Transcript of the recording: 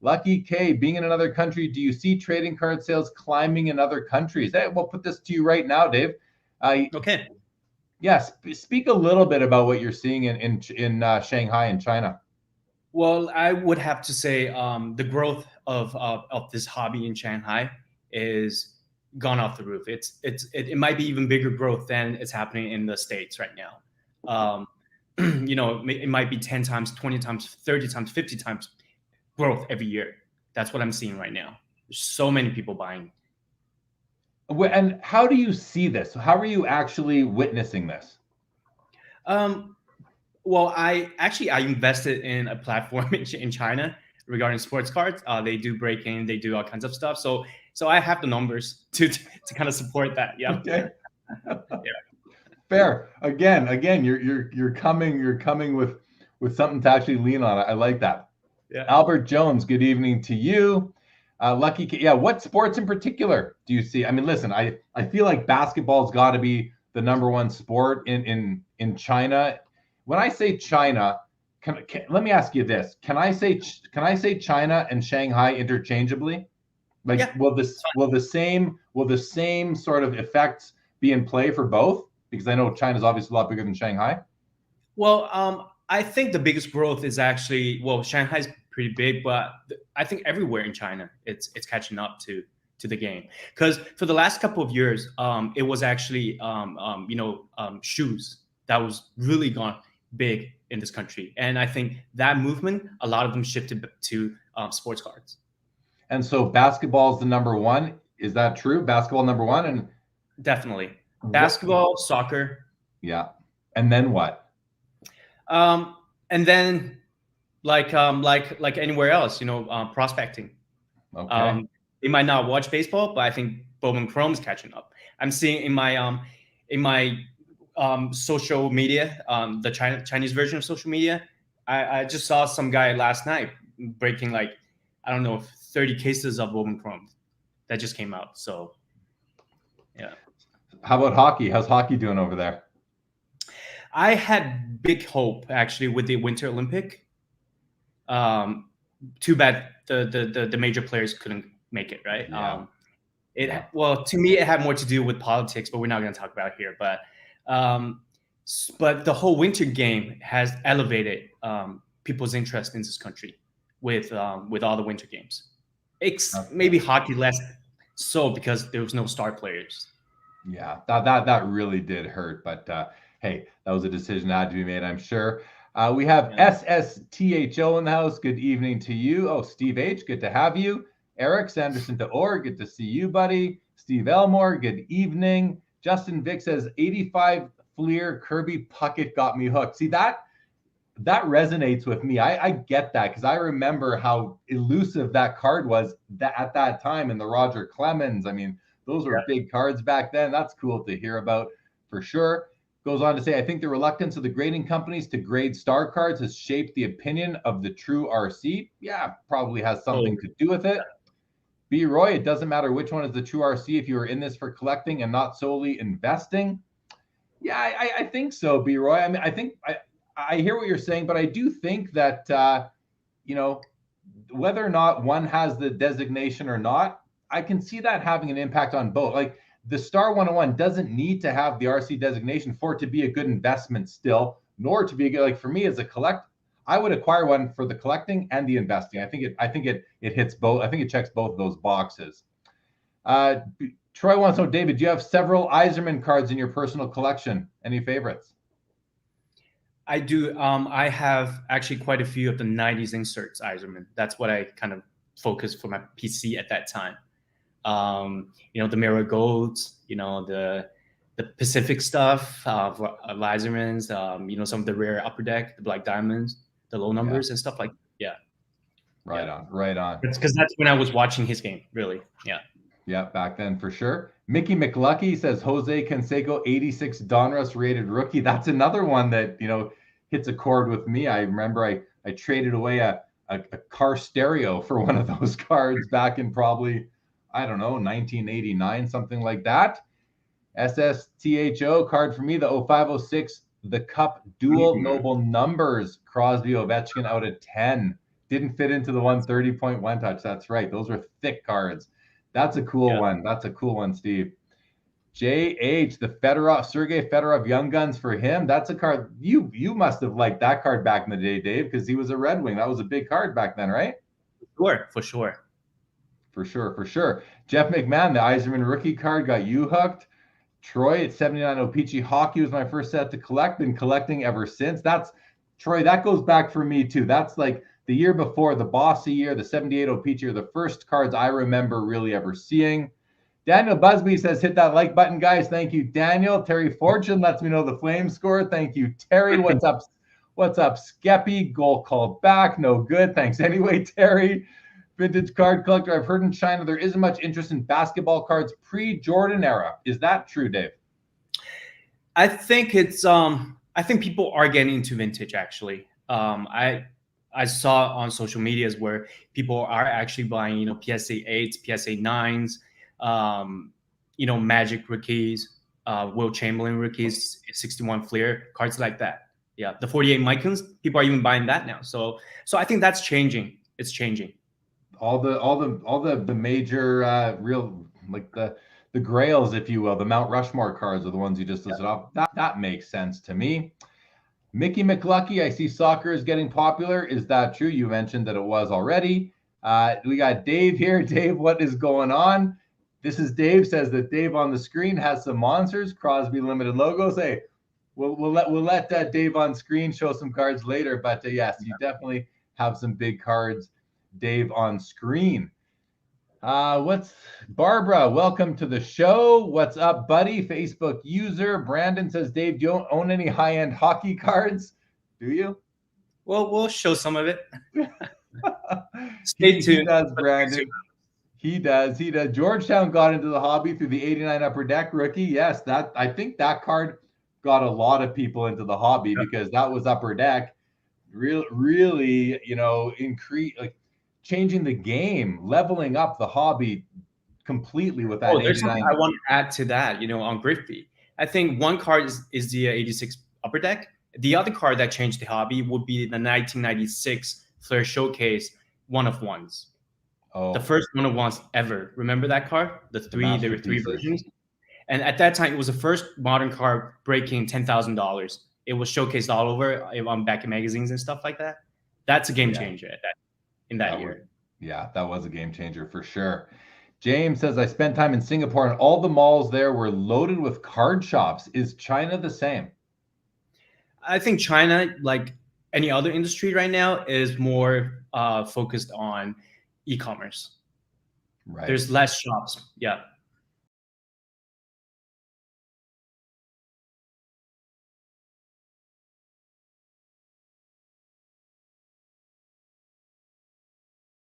Lucky K, being in another country, do you see trading card sales climbing in other countries? Hey, we'll put this to you right now, Dave. Okay. Yes, speak a little bit about what you're seeing in Shanghai and China. Well, I would have to say the growth of this hobby in Shanghai is gone off the roof. It might be even bigger growth than it's happening in the States right now. It might be 10 times, 20 times, 30 times, 50 times growth every year. That's what I'm seeing right now. There's so many people buying. And how do you see this? How are you actually witnessing this? Well, I invested in a platform in China regarding sports cards. They do breaking, they do all kinds of stuff. So I have the numbers to kind of support that. Yeah. Okay. Yeah. Fair. Again, you're coming with something to actually lean on. I like that. Yeah. Albert Jones, good evening to you. Lucky, yeah. What sports in particular do you see? I mean, listen, I feel like basketball's got to be the number one sport in China. When I say China, let me ask you this: Can I say China and Shanghai interchangeably? Like, Yeah. will the same sort of effects be in play for both? Because I know China's obviously a lot bigger than Shanghai. Well, I think the biggest growth is actually, well, Shanghai's pretty big, but I think everywhere in China it's catching up to the game. Because for the last couple of years, it was actually shoes that was really gone big in this country, and I think that movement, a lot of them shifted to sports cards. And so basketball is the number one. Is that true? Basketball number one, and Definitely basketball, soccer. Yeah, and then what? And then like anywhere else, prospecting. Okay. They might not watch baseball, but I think Bowman Chrome's catching up. I'm seeing in my social media, the Chinese version of social media. I just saw some guy last night breaking like, I don't know, 30 cases of Bowman Chrome that just came out. So yeah. How about hockey? How's hockey doing over there? I had big hope actually with the Winter Olympic. Too bad the major players couldn't make it, right? Yeah. Well, to me, it had more to do with politics, but we're not going to talk about it here. But the whole winter game has elevated people's interest in this country with all the winter games. Maybe hockey less so because there was no star players. Yeah, that really did hurt, but hey, that was a decision that had to be made, I'm sure. We have SSTHO in the house. Good evening to you. Oh, Steve H, good to have you. Eric Sanderson to Orr, good to see you, buddy. Steve Elmore, good evening. Justin Vick says 85 Fleer Kirby Puckett got me hooked. See, that resonates with me. I get that because I remember how elusive that card was at that time in the Roger Clemens. I mean, those were big cards back then. That's cool to hear about for sure. Goes on to say, I think the reluctance of the grading companies to grade star cards has shaped the opinion of the true RC. Yeah, probably has something to do with it. B. Roy, it doesn't matter which one is the true RC if you are in this for collecting and not solely investing. Yeah, I think so, B. Roy. I mean, I hear what you're saying, but I do think that, whether or not one has the designation or not, I can see that having an impact on both. Like the Star 101 doesn't need to have the RC designation for it to be a good investment still, nor to be a good, like for me as a I would acquire one for the collecting and the investing. I think it hits both. I think it checks both of those boxes. Troy wants to know, David, do you have several Yzerman cards in your personal collection? Any favorites? I do. I have actually quite a few of the 90s inserts Yzerman. That's what I kind of focused for my PC at that time. The Mirror Golds, the Pacific stuff of Yzerman's, some of the rare Upper Deck, the Black Diamonds, the low numbers and stuff like that. Yeah. Right on. It's because that's when I was watching his game, really. Yeah. Yeah, back then for sure. Mickey McLucky says Jose Canseco, 86 Donruss rated rookie. That's another one that, hits a chord with me. I remember I traded away a car stereo for one of those cards back in probably, I don't know, 1989, something like that. SSTHO card for me, the 0506, the Cup dual noble numbers, Crosby Ovechkin out of 10. didn't fit into the 130.1 touch. That's right. Those were thick cards. That's a cool one. That's a cool one, Steve. JH, the Fedorov, Sergei Fedorov Young Guns for him. That's a card. You must have liked that card back in the day, Dave, because he was a Red Wing. That was a big card back then, right? For sure. For sure. Jeff McMahon, the Yzerman rookie card got you hooked. Troy at 79 O-Pee-Chee Hockey was my first set to collect. Been collecting ever since. That's Troy. That goes back for me too. That's like the year before the Bossy year, the 78 O-Pee-Chee are the first cards I remember really ever seeing. Daniel Busby says, hit that like button, guys. Thank you, Daniel. Terry Fortune lets me know the Flames score. Thank you, Terry. What's up? What's up, Skeppy? Goal called back. No good. Thanks anyway, Terry. Vintage card collector. I've heard in China there isn't much interest in basketball cards pre-Jordan era. Is that true, Dave? I think it's I think people are getting into vintage actually. I saw on social medias where people are actually buying, PSA 8s, PSA 9s, Magic rookies, Will Chamberlain rookies, 61 Fleer, cards like that. Yeah, the 48 Microns, people are even buying that now. So I think that's changing. It's changing. All the major real, like the grails, if you will, the Mount Rushmore cards are the ones you just listed off. That makes sense to me. Mickey McLucky, I see soccer is getting popular. Is that true? You mentioned that it was already. We got Dave here. Dave, what is going on? This is Dave, says that Dave on the screen has some monsters, Crosby limited logos. Hey, we'll let Dave on screen show some cards later. But yes, you definitely have some big cards, Dave, on screen. What's Barbara? Welcome to the show. What's up, buddy? Facebook user Brandon says, Dave, do you own any high-end hockey cards? Do you? Well, we'll show some of it. Stay tuned. He does, Brandon. He does. Georgetown got into the hobby through the 89 Upper Deck rookie. Yes, I think that card got a lot of people into the hobby because that was Upper Deck. Really, increase, like, changing the game, leveling up the hobby completely with that. There's something I want to add to that, on Griffey. I think one card is the 86 Upper Deck. The other card that changed the hobby would be the 1996 Flair Showcase one-of-ones. Oh. The first one-of-ones ever. Remember that card? There were three versions. And at that time, it was the first modern card breaking $10,000. It was showcased all over on back in magazines and stuff like that. That's a game changer in that year. That was a game changer for sure. James says, I spent time in Singapore and all the malls there were loaded with card shops. Is China the same? I think China, like any other industry right now, is more focused on e-commerce. Right. There's less shops. Yeah.